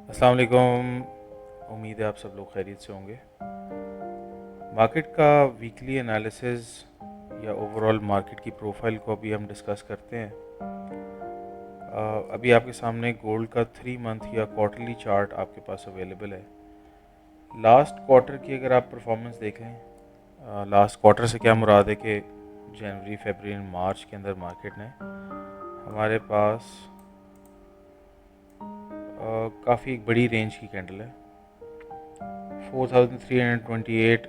अस्सलाम वालेकुम। उम्मीद है आप सब लोग खैरियत से होंगे। मार्केट का वीकली एनालिसिस या ओवरऑल मार्केट की प्रोफाइल को अभी हम डिस्कस करते हैं। अभी आपके सामने गोल्ड का 3 मंथ या क्वार्टरली चार्ट आपके पास अवेलेबल है। लास्ट क्वार्टर की अगर आप परफॉर्मेंस देखें, लास्ट क्वार्टर से क्या मुराद है कि जनवरी, फरवरी एंड मार्च के अंदर मार्केट ने हमारे पास काफ़ी एक बड़ी रेंज की कैंडल है। 4328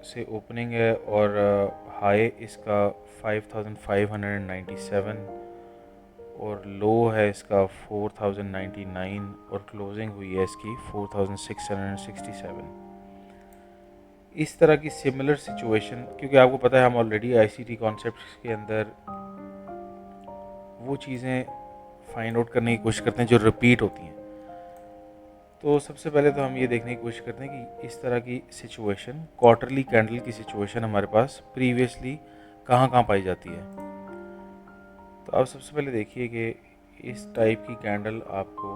से ओपनिंग है और हाई इसका 5597 और लो है इसका 4099 और क्लोजिंग हुई है इसकी 4667। इस तरह की सिमिलर सिचुएशन, क्योंकि आपको पता है हम ऑलरेडी आईसीटी कॉन्सेप्ट्स के अंदर वो चीज़ें फाइंड आउट करने की कोशिश करते हैं जो रिपीट होती हैं। तो सबसे पहले तो हम ये देखने की कोशिश करते हैं कि इस तरह की सिचुएशन, क्वार्टरली कैंडल की सिचुएशन हमारे पास प्रीवियसली कहाँ कहाँ पाई जाती है। तो आप सबसे पहले देखिए कि इस टाइप की कैंडल आपको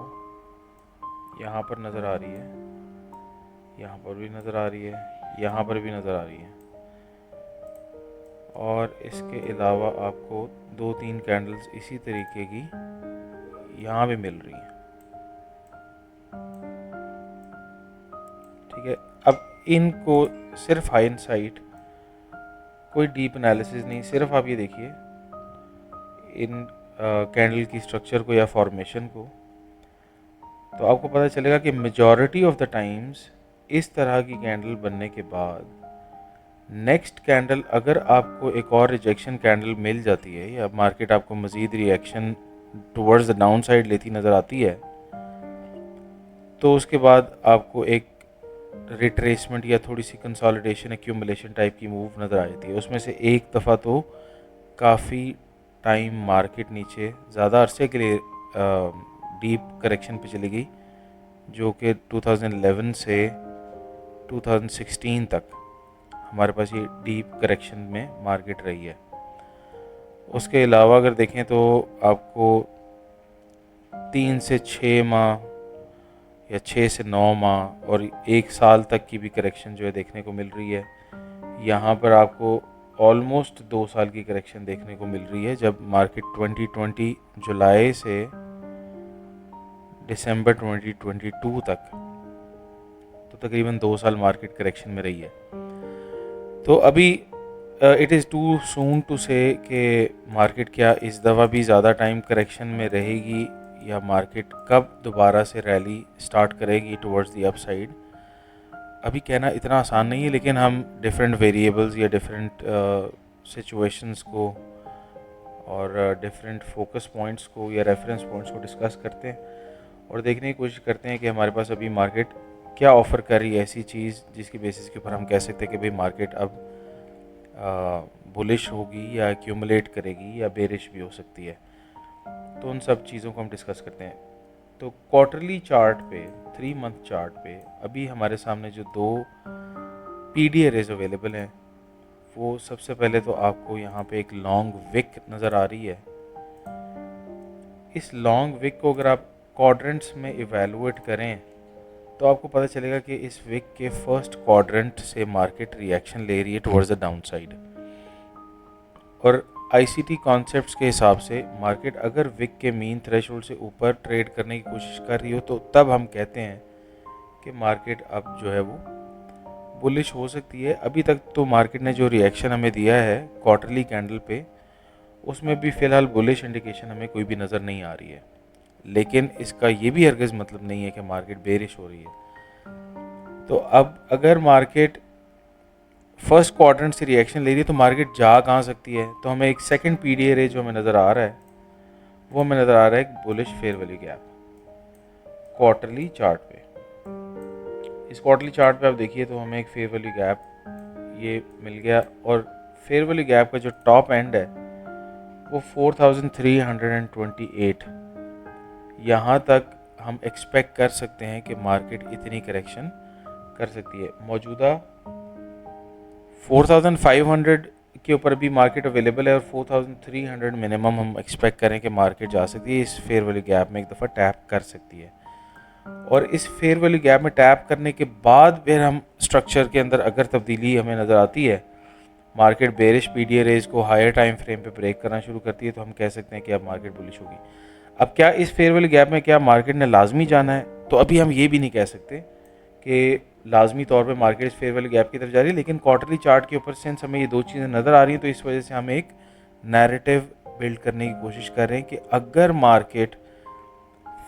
यहाँ पर नज़र आ रही है, यहाँ पर भी नज़र आ रही है, यहाँ पर भी नज़र आ रही है, और इसके अलावा आपको 2-3 कैंडल्स इसी तरीके की यहाँ भी मिल रही है। ठीक है, अब इनको सिर्फ हाइंडसाइट, कोई डीप एनालिसिस नहीं, सिर्फ आप ये देखिए इन कैंडल की स्ट्रक्चर को या फॉर्मेशन को, तो आपको पता चलेगा कि मेजॉरिटी ऑफ द टाइम्स इस तरह की कैंडल बनने के बाद नेक्स्ट कैंडल अगर आपको एक और रिजेक्शन कैंडल मिल जाती है या मार्केट आपको मज़ीद reaction towards the down side लेती नज़र आती है, तो उसके बाद आपको एक रिट्रेसमेंट या थोड़ी सी कंसोलिडेशन, एक्यूमुलेशन टाइप की मूव नज़र आ जाती है। उसमें से एक दफ़ा तो काफ़ी टाइम मार्केट नीचे ज़्यादा अरसे के लिए डीप करेक्शन पे चली गई, जो कि 2011 से 2016 तक हमारे पास ये डीप करेक्शन में मार्केट रही है। उसके अलावा अगर देखें तो आपको 3 से 6 माह या 6 से 9 माह और 1 साल तक की भी करेक्शन जो है देखने को मिल रही है। यहाँ पर आपको ऑलमोस्ट 2 साल की करेक्शन देखने को मिल रही है, जब मार्केट 2020 जुलाई से दिसंबर 2022 तक, तो तकरीबन 2 साल मार्केट करेक्शन में रही है। तो अभी it is too soon to say कि मार्केट क्या इस दफ़ा भी ज़्यादा टाइम करेक्शन में रहेगी या मार्केट कब दोबारा से रैली स्टार्ट करेगी टुवर्ड्स द अपसाइड, अभी कहना इतना आसान नहीं है। लेकिन हम डिफरेंट वेरिएबल्स या डिफरेंट सिचुएशंस को और डिफरेंट फोकस पॉइंट्स को या रेफरेंस पॉइंट्स को डिस्कस करते हैं और देखने की कोशिश करते हैं कि हमारे पास अभी मार्केट क्या ऑफ़र कर रही है, ऐसी चीज़ जिसकी बेसिस के ऊपर हम कह सकते हैं कि भाई मार्केट अब बुलिश होगी या एक्यूमुलेट करेगी या बेरिश भी हो सकती है। तो उन सब चीज़ों को हम डिस्कस करते हैं। तो क्वार्टरली चार्ट पे, 3 मंथ चार्ट पे अभी हमारे सामने जो 2 PD एरेज अवेलेबल हैं, वो सबसे पहले तो आपको यहाँ पे एक लॉन्ग विक नज़र आ रही है। इस लॉन्ग विक को अगर आप क्वाड्रेंट्स में इवेलुएट करें तो आपको पता चलेगा कि इस विक के फर्स्ट क्वाड्रेंट से मार्केट रिएक्शन ले रही है टुवर्ड्स द डाउन साइड। और आईसीटी कॉन्सेप्ट्स के हिसाब से मार्केट अगर विक के मीन थ्रेशोल्ड से ऊपर ट्रेड करने की कोशिश कर रही हो, तो तब हम कहते हैं कि मार्केट अब जो है वो बुलिश हो सकती है। अभी तक तो मार्केट ने जो रिएक्शन हमें दिया है क्वार्टरली कैंडल पे, उसमें भी फ़िलहाल बुलिश इंडिकेशन हमें कोई भी नज़र नहीं आ रही है। लेकिन इसका ये भी हरगिज़ मतलब नहीं है कि मार्केट बेरिश हो रही है। तो अब अगर मार्केट फर्स्ट क्वाड्रेंट से रिएक्शन ले रही है तो मार्केट जा कहाँ सकती है, तो हमें एक सेकंड पीडीए रे जो हमें नज़र आ रहा है, वो हमें नज़र आ रहा है एक bullish fair value gap quarterly chart पे। इस क्वार्टरली चार्ट पे आप देखिए तो हमें एक फेयर वैल्यू गैप ये मिल गया, और फेयर वैल्यू गैप का जो टॉप एंड है वो 4328, यहाँ तक हम एक्सपेक्ट कर सकते हैं कि मार्केट इतनी करेक्शन कर सकती है। मौजूदा 4500 के ऊपर भी मार्केट अवेलेबल है और 4300 मिनिमम हम एक्सपेक्ट करें कि मार्केट जा सकती है, इस फेयर वैल्यू गैप में एक दफ़ा टैप कर सकती है। और इस फेयर वैल्यू गैप में टैप करने के बाद फिर हम स्ट्रक्चर के अंदर अगर तब्दीली हमें नज़र आती है, मार्केट बेरिश पीडीए रेज को हायर टाइम फ्रेम पे ब्रेक करना शुरू करती है, तो हम कह सकते हैं कि अब मार्केट बुलिश होगी। अब क्या इस फेयर वैल्यू गैप में क्या मार्केट ने लाजमी जाना है? तो अभी हम ये भी नहीं कह सकते कि लाजमी तौर पे मार्केट इस फेयर वैल्यू गैप की तरफ जा रही है, लेकिन क्वार्टरली चार्ट के ऊपर सिंस हमें ये दो चीज़ें नज़र आ रही हैं, तो इस वजह से हम एक नैरेटिव बिल्ड करने की कोशिश कर रहे हैं कि अगर मार्केट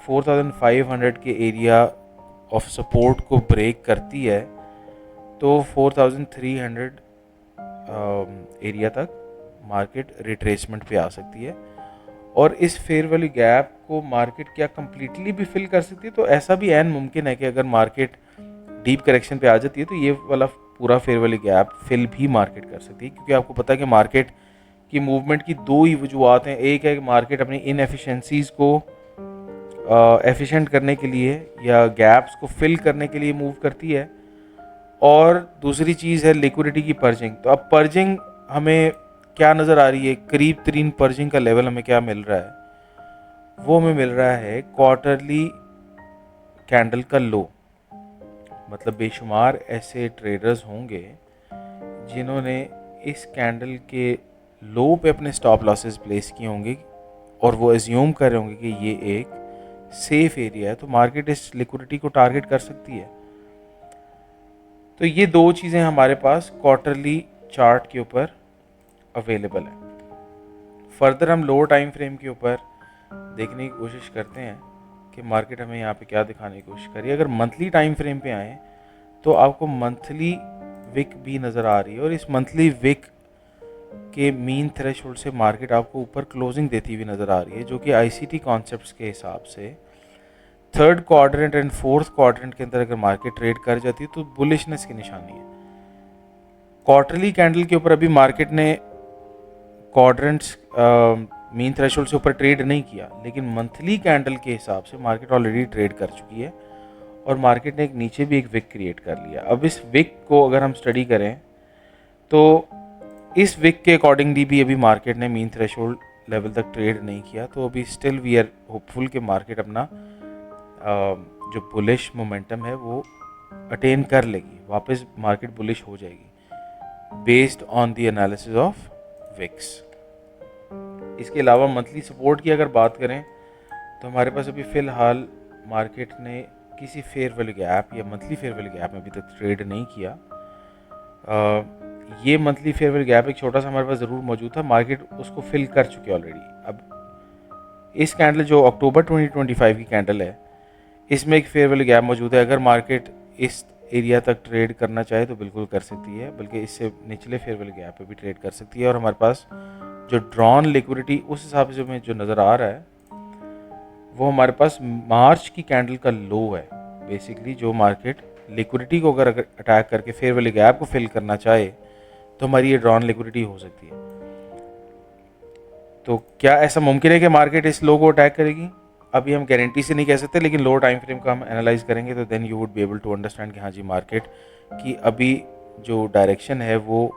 4500 के एरिया ऑफ सपोर्ट को ब्रेक करती है तो 4300 एरिया तक मार्केट रिट्रेसमेंट पे आ सकती है। और इस फेयर वैल्यू गैप को मार्केट क्या कंप्लीटली भी फिल कर सकती है? तो ऐसा भी ऐन मुमकिन है कि अगर मार्केट डीप करेक्शन पे आ जाती है तो ये वाला पूरा फेयर वैल्यू गैप फिल भी मार्केट कर सकती है, क्योंकि आपको पता है कि मार्केट की मूवमेंट की दो ही वजूहत हैं। एक है कि मार्केट अपनी इनएफिशिएंसीज को एफिशिएंट करने के लिए या गैप्स को फिल करने के लिए मूव करती है, और दूसरी चीज़ है लिक्विडिटी की पर्जिंग। तो अब पर्जिंग हमें क्या नज़र आ रही है? करीब तरीन पर्जिंग का लेवल हमें क्या मिल रहा है? वो हमें मिल रहा है क्वार्टरली कैंडल का लो। मतलब बेशुमार ऐसे ट्रेडर्स होंगे जिन्होंने इस कैंडल के लो पे अपने स्टॉप लॉसेस प्लेस किए होंगे और वो एज्यूम कर रहे होंगे कि ये एक सेफ एरिया है, तो मार्केट इस लिक्विडिटी को टारगेट कर सकती है। तो ये दो चीज़ें हमारे पास क्वार्टरली चार्ट के ऊपर अवेलेबल है। फर्दर हम लोअर टाइम फ्रेम के ऊपर देखने की कोशिश करते हैं कि मार्केट हमें यहाँ पे क्या दिखाने की कोशिश करी। अगर मंथली टाइम फ्रेम पे आए तो आपको मंथली विक भी नज़र आ रही है, और इस मंथली विक के मीन थ्रेशोल्ड से मार्केट आपको ऊपर क्लोजिंग देती हुई नज़र आ रही है, जो कि आईसीटी कॉन्सेप्ट्स के हिसाब से third quadrant and fourth quadrant के अंदर अगर मार्केट ट्रेड कर जाती है तो बुलिशनेस की निशानी है। क्वार्टरली कैंडल के ऊपर अभी मार्केट ने क्वाड्रेंट्स मीन थ्रेशोल्ड से ऊपर ट्रेड नहीं किया, लेकिन मंथली कैंडल के हिसाब से मार्केट ऑलरेडी ट्रेड कर चुकी है और मार्केट ने एक नीचे भी एक विक क्रिएट कर लिया। अब इस विक को अगर हम स्टडी करें तो इस विक के अकॉर्डिंगली भी अभी मार्केट ने मीन थ्रेशोल्ड लेवल तक ट्रेड नहीं किया, तो अभी स्टिल वी आर होपफुल कि मार्केट अपना जो बुलिश मोमेंटम है वो अटेन कर लेगी, वापस मार्केट बुलिश हो जाएगी based on the analysis of VIX. इसके अलावा मंथली सपोर्ट की अगर बात करें तो हमारे पास अभी फ़िलहाल मार्केट ने किसी फेयर वैल्यू गैप या मंथली फेयर वैल्यू गैप में अभी तक ट्रेड नहीं किया। ये मंथली फेयर वैल्यू गैप एक छोटा सा हमारे पास ज़रूर मौजूद था, मार्केट उसको फिल कर चुकी है ऑलरेडी। अब इस कैंडल जो अक्टूबर 2025 की कैंडल है, इसमें एक फेयर वैल्यू गैप मौजूद है। अगर मार्केट इस एरिया तक ट्रेड करना चाहे तो बिल्कुल कर सकती है, बल्कि इससे निचले फेयर वैल्यू गैप पे भी ट्रेड कर सकती है। और हमारे पास जो ड्रॉन लिक्विडिटी उस हिसाब से हमें जो नज़र आ रहा है वो हमारे पास मार्च की कैंडल का लो है बेसिकली, जो मार्केट लिक्विडिटी को अगर अटैक करके फेयर वैल्यू गैप को फिल करना चाहे तो हमारी ये ड्रॉन लिक्विडिटी हो सकती है। तो क्या ऐसा मुमकिन है कि मार्केट इस लो को अटैक करेगी? अभी हम गारंटी से नहीं कह सकते, लेकिन लोअर टाइम फ्रेम का हम एनालाइज करेंगे तो then you would be able to understand कि हाँ जी मार्केट की अभी जो डायरेक्शन है वो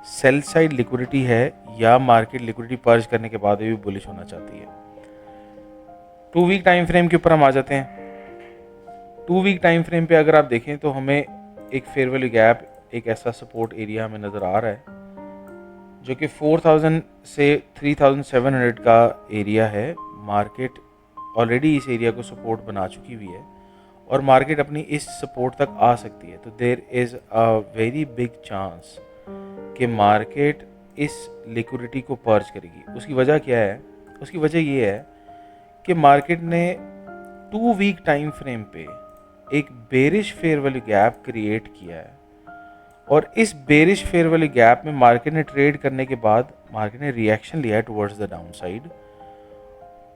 सेल साइड लिक्विडिटी है या मार्केट लिक्विडिटी पर्ज करने के बाद भी बुलिश होना चाहती है। 2 वीक टाइम फ्रेम के ऊपर हम आ जाते हैं। 2 वीक टाइम फ्रेम पे अगर आप देखें तो हमें एक फेयर वैल्यू गैप, एक ऐसा सपोर्ट एरिया हमें नज़र आ रहा है जो कि 4000 से 3700 का एरिया है। मार्केट ऑलरेडी इस एरिया को सपोर्ट बना चुकी हुई है और मार्केट अपनी इस सपोर्ट तक आ सकती है। तो there is a very big chance कि मार्केट इस लिक्विडिटी को पर्ज करेगी। उसकी वजह क्या है? उसकी वजह ये है कि मार्केट ने 2 वीक टाइम फ्रेम पे एक bearish fair value gap create किया है, और इस बेरिश फेयर वैल्यू गैप में मार्केट ने ट्रेड करने के बाद मार्केट ने रिएक्शन लिया है टुवर्ड्स द डाउन साइड,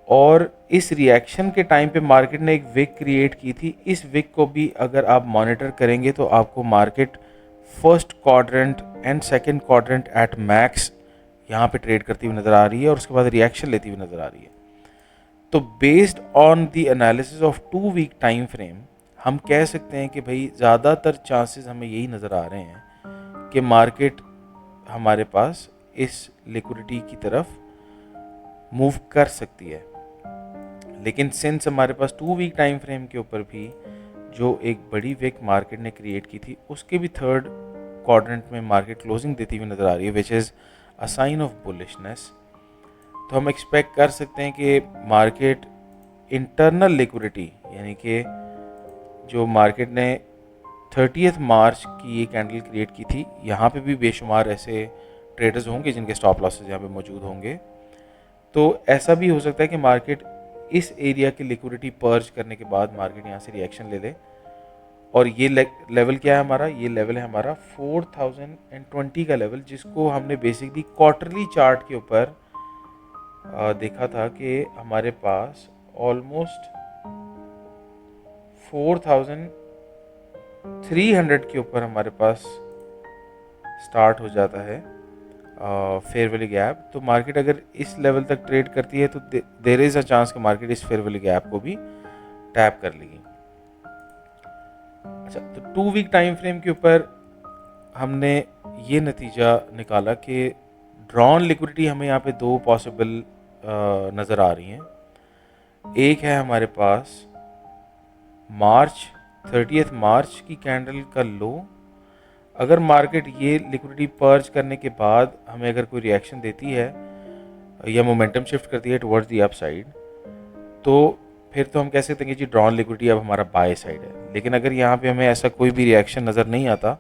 और इस रिएक्शन के टाइम पे मार्केट ने एक विक क्रिएट की थी। इस विक को भी अगर आप मॉनिटर करेंगे तो आपको market first quadrant and second quadrant at max यहाँ पे ट्रेड करती हुई नज़र आ रही है और उसके बाद रिएक्शन लेती हुई नज़र आ रही है। तो based on the analysis of 2 week time frame हम कह सकते हैं कि भाई ज़्यादातर चांसेस हमें यही नज़र आ रहे हैं कि मार्केट हमारे पास इस लिक्विडिटी की तरफ मूव कर सकती है। लेकिन सिंस हमारे पास 2 वीक टाइम फ्रेम के ऊपर भी जो एक बड़ी विक मार्केट ने क्रिएट की थी उसके भी थर्ड क्वाड्रेंट में मार्केट क्लोजिंग देती हुई नज़र आ रही है, which is a sign of bullishness. तो हम एक्सपेक्ट कर सकते हैं कि मार्केट इंटरनल लिक्विडिटी, यानी कि जो मार्केट ने 30 मार्च की ये कैंडल क्रिएट की थी, यहाँ पे भी बेशुमार ऐसे ट्रेडर्स होंगे जिनके स्टॉप लॉसेस यहाँ पे मौजूद होंगे। तो ऐसा भी हो सकता है कि मार्केट इस एरिया की लिक्विडिटी पर्ज करने के बाद मार्केट यहाँ से रिएक्शन ले ले। और ये लेवल क्या है हमारा? ये लेवल है हमारा 4020 का लेवल, जिसको हमने बेसिकली क्वार्टरली चार्ट के ऊपर देखा था कि हमारे पास ऑलमोस्ट 4300 के ऊपर हमारे पास स्टार्ट हो जाता है फेयर वैल्यू गैप। तो मार्केट अगर इस लेवल तक ट्रेड करती है तो देयर इज़ अ चांस कि मार्केट इस फेयर वैल्यू गैप को भी टैप कर लेगी। अच्छा, तो 2 वीक टाइम फ्रेम के ऊपर हमने ये नतीजा निकाला कि ड्रॉन लिक्विडिटी हमें यहाँ पे दो पॉसिबल नज़र आ रही हैं। एक है हमारे पास मार्च 30 मार्च की कैंडल का लो। अगर मार्केट ये लिक्विडिटी पर्ज करने के बाद हमें अगर कोई रिएक्शन देती है या मोमेंटम शिफ्ट करती है टुवर्ड्स दी अपसाइड, तो फिर तो हम कह सकते हैं कि जी ड्रॉन लिक्विडिटी अब हमारा बाय साइड है। लेकिन अगर यहाँ पे हमें ऐसा कोई भी रिएक्शन नज़र नहीं आता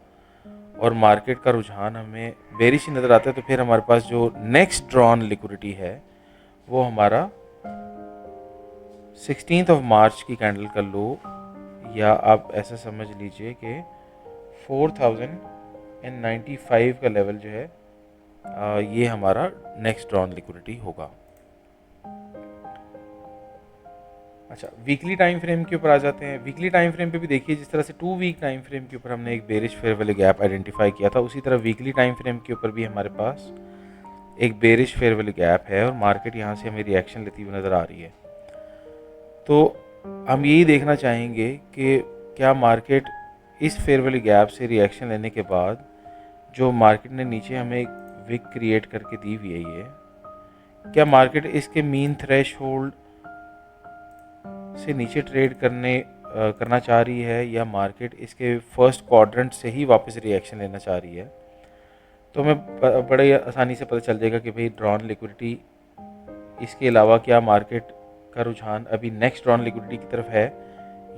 और मार्केट का रुझान हमें बेरिश ही नज़र आता है, तो फिर हमारे पास जो नेक्स्ट ड्रॉन लिक्विडिटी है वो हमारा 16 मार्च की कैंडल का लो, या आप ऐसा समझ लीजिए कि 4095 का लेवल जो है ये हमारा नेक्स्ट ड्रॉन लिक्विडिटी होगा। अच्छा, वीकली टाइम फ्रेम के ऊपर आ जाते हैं। वीकली टाइम फ्रेम पे भी देखिए, जिस तरह से 2 वीक टाइम फ्रेम के ऊपर हमने एक bearish fair value gap identify किया था, उसी तरह वीकली टाइम फ्रेम के ऊपर भी हमारे पास एक बेरिश फेयर वैल्यू गैप है और मार्केट यहाँ से हमें रिएक्शन लेती हुई नज़र आ रही है। तो हम यही देखना चाहेंगे कि क्या मार्केट इस फेयर वैल्यू गैप से रिएक्शन लेने के बाद जो मार्केट ने नीचे हमें एक विक क्रिएट करके दी हुई है, ये क्या मार्केट इसके मीन थ्रेशहोल्ड से नीचे ट्रेड करना चाह रही है, या मार्केट इसके फर्स्ट क्वाड्रेंट से ही वापस रिएक्शन लेना चाह रही है। तो हमें बड़े आसानी से पता चल जाएगा कि भाई ड्रॉन लिक्विडिटी इसके अलावा क्या मार्केट का रुझान अभी नेक्स्ट ड्रॉन लिक्विडिटी की तरफ है,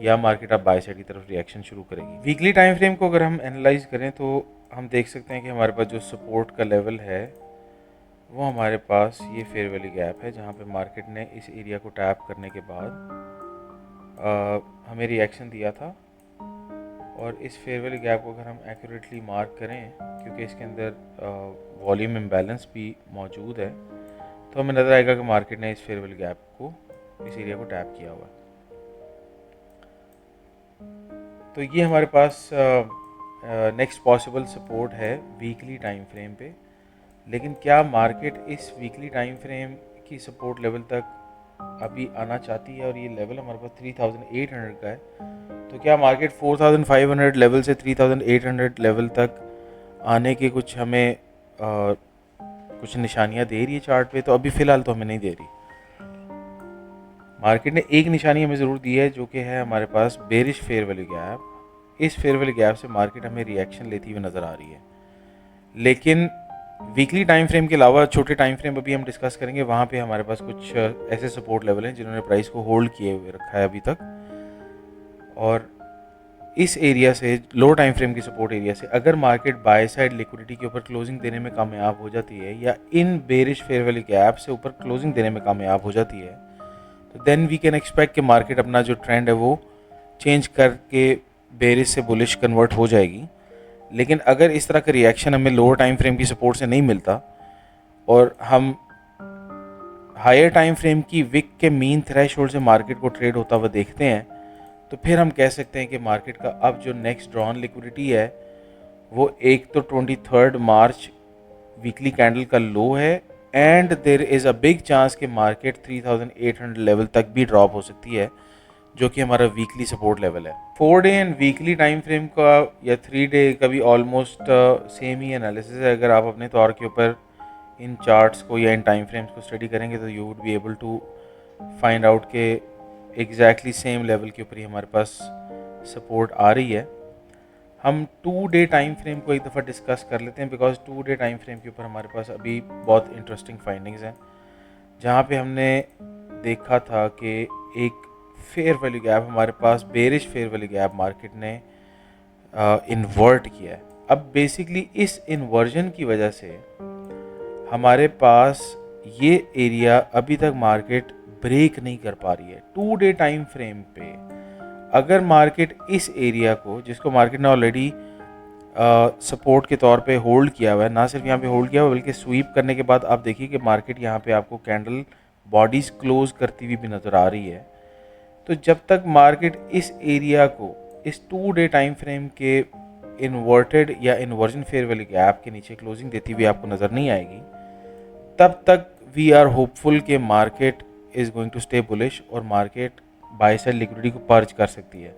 या मार्केट अब बाय साइड की तरफ रिएक्शन शुरू करेगी। वीकली टाइम फ्रेम को अगर हम एनालाइज करें तो हम देख सकते हैं कि हमारे पास जो सपोर्ट का लेवल है वो हमारे पास ये फेयर वैल्यू गैप है, जहाँ पे मार्केट ने इस एरिया को टैप करने के बाद हमें रिएक्शन दिया था। और इस फेयर वैल्यू गैप को अगर हम एक्यूरेटली मार्क करें, क्योंकि इसके अंदर वॉल्यूम इम्बैलेंस भी मौजूद है, तो हमें नज़र आएगा कि मार्केट ने इस फेयर वैल्यू गैप को, इस एरिया को टैप किया हुआ है। तो ये हमारे पास नेक्स्ट पॉसिबल सपोर्ट है वीकली टाइम फ्रेम पे। लेकिन क्या मार्केट इस वीकली टाइम फ्रेम की सपोर्ट लेवल तक अभी आना चाहती है? और ये लेवल हमारे पास 3800 का है। तो क्या मार्केट 4500 लेवल से 3800 लेवल तक आने के कुछ हमें कुछ निशानियां दे रही है चार्ट पे? तो अभी फ़िलहाल तो हमें नहीं दे रही। मार्केट ने एक निशानी हमें ज़रूर दी है, जो कि है हमारे पास बेरिश फेयर वैल्यू गैप। इस फेयर वैल्यू गैप से मार्केट हमें रिएक्शन लेती हुई नज़र आ रही है। लेकिन वीकली टाइम फ्रेम के अलावा छोटे टाइम फ्रेम अभी हम डिस्कस करेंगे, वहाँ पे हमारे पास कुछ ऐसे सपोर्ट लेवल हैं जिन्होंने प्राइस को होल्ड किए हुए रखा है अभी तक। और इस एरिया से, लो टाइम फ्रेम की सपोर्ट एरिया से, अगर मार्केट बाय साइड लिक्विडिटी के ऊपर क्लोजिंग देने में कामयाब हो जाती है, या इन बेरिश फेयर वैल्यू गैप से ऊपर क्लोजिंग देने में कामयाब हो जाती है, तो देन वी कैन एक्सपेक्ट कि मार्केट अपना जो ट्रेंड है वो चेंज करके बेरिश से बुलिश कन्वर्ट हो जाएगी। लेकिन अगर इस तरह का रिएक्शन हमें लोअर टाइम फ्रेम की सपोर्ट से नहीं मिलता और हम हायर टाइम फ्रेम की विक के मीन थ्रेशहोल्ड से मार्केट को ट्रेड होता हुआ देखते हैं, तो फिर हम कह सकते हैं कि मार्केट का अब जो नेक्स्ट ड्रॉन लिक्विडिटी है वो एक तो 23 मार्च वीकली कैंडल का लो है, and there is a big chance कि मार्केट 3800 लेवल तक भी ड्रॉप हो सकती है, जो कि हमारा वीकली सपोर्ट लेवल है। 4 day and weekly time frame का या 3 डे का भी ऑलमोस्ट सेम ही एनालिसिस है। अगर आप अपने तौर के ऊपर इन चार्ट्स को या इन टाइम फ्रेम्स को स्टडी करेंगे तो you would be able to find out के एग्जैक्टली सेम लेवल के ऊपर ही हमारे पास सपोर्ट आ रही है। हम 2 डे टाइम फ्रेम को एक दफ़ा डिस्कस कर लेते हैं, बिकॉज 2 डे टाइम फ्रेम के ऊपर हमारे पास अभी बहुत इंटरेस्टिंग फाइंडिंग्स हैं, जहाँ पे हमने देखा था कि एक फेयर वैल्यू गैप हमारे पास, bearish fair value gap market ने इन्वर्ट किया है। अब बेसिकली इस इन्वर्जन की वजह से हमारे पास ये एरिया अभी तक मार्केट ब्रेक नहीं कर पा रही है। 2 डे टाइम फ्रेम पे अगर मार्केट इस एरिया को, जिसको मार्केट ने ऑलरेडी सपोर्ट के तौर पे होल्ड किया हुआ है, ना सिर्फ यहाँ पे होल्ड किया हुआ है बल्कि स्वीप करने के बाद आप देखिए कि मार्केट यहाँ पे आपको कैंडल बॉडीज क्लोज करती हुई भी नज़र आ रही है। तो जब तक मार्केट इस एरिया को, इस 2 डे टाइम फ्रेम के इन्वर्टेड या इन्वर्जन फेयर वैल्यू गैप के नीचे क्लोजिंग देती हुई आपको नज़र नहीं आएगी, तब तक वी आर होपफुल कि market is going to stay bullish और मार्केट बाय साइड लिक्विडिटी को पर्ज कर सकती है।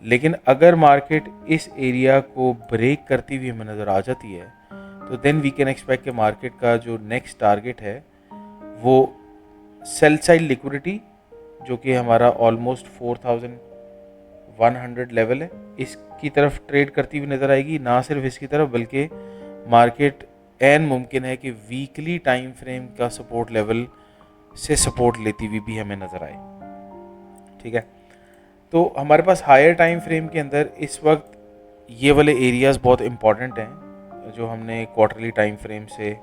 लेकिन अगर मार्केट इस एरिया को ब्रेक करती हुई हमें नज़र आ जाती है, तो देन वी कैन एक्सपेक्ट कि मार्केट का जो नेक्स्ट टारगेट है वो सेल साइड लिक्विडिटी, जो कि हमारा ऑलमोस्ट 4100 लेवल है, इसकी तरफ ट्रेड करती हुई नज़र आएगी। ना सिर्फ इसकी तरफ बल्कि मार्केट एन मुमकिन है कि वीकली टाइम फ्रेम का सपोर्ट लेवल से सपोर्ट लेती हुई भी हमें नज़र आए। ठीक है, तो हमारे पास हायर टाइम फ्रेम के अंदर इस वक्त ये वाले एरियाज़ बहुत इंपॉर्टेंट हैं जो हमने क्वार्टरली टाइम फ्रेम से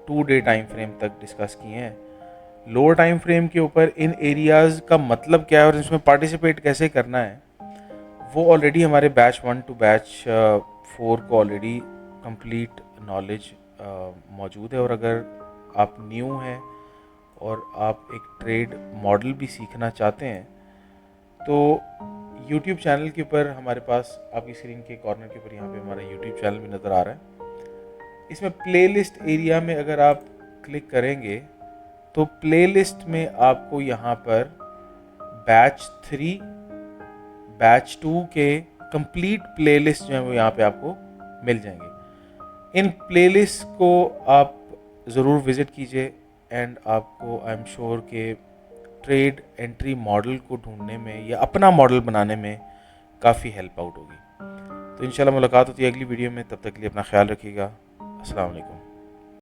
2 डे टाइम फ्रेम तक डिस्कस किए हैं। लोअर टाइम फ्रेम के ऊपर इन एरियाज़ का मतलब क्या है और इसमें पार्टिसिपेट कैसे करना है, वो ऑलरेडी हमारे बैच 1 टू बैच 4 को ऑलरेडी कंप्लीट नॉलेज मौजूद है। और अगर आप न्यू हैं और आप एक ट्रेड मॉडल भी सीखना चाहते हैं, तो YouTube चैनल के ऊपर हमारे पास, आपकी स्क्रीन के कॉर्नर के ऊपर यहाँ पे हमारा YouTube चैनल भी नज़र आ रहा है। इसमें प्लेलिस्ट एरिया में अगर आप क्लिक करेंगे तो प्लेलिस्ट में आपको यहाँ पर बैच 3, बैच 2 के कंप्लीट प्लेलिस्ट जो है वो यहाँ पे आपको मिल जाएंगे। इन प्लेलिस्ट को आप ज़रूर विज़िट कीजिए एंड आपको आई एम श्योर के ट्रेड एंट्री मॉडल को ढूंढने में या अपना मॉडल बनाने में काफ़ी हेल्प आउट होगी। तो इंशाल्लाह मुलाकात होती है अगली वीडियो में, तब तक के लिए अपना ख्याल रखिएगा। अस्सलाम वालेकुम।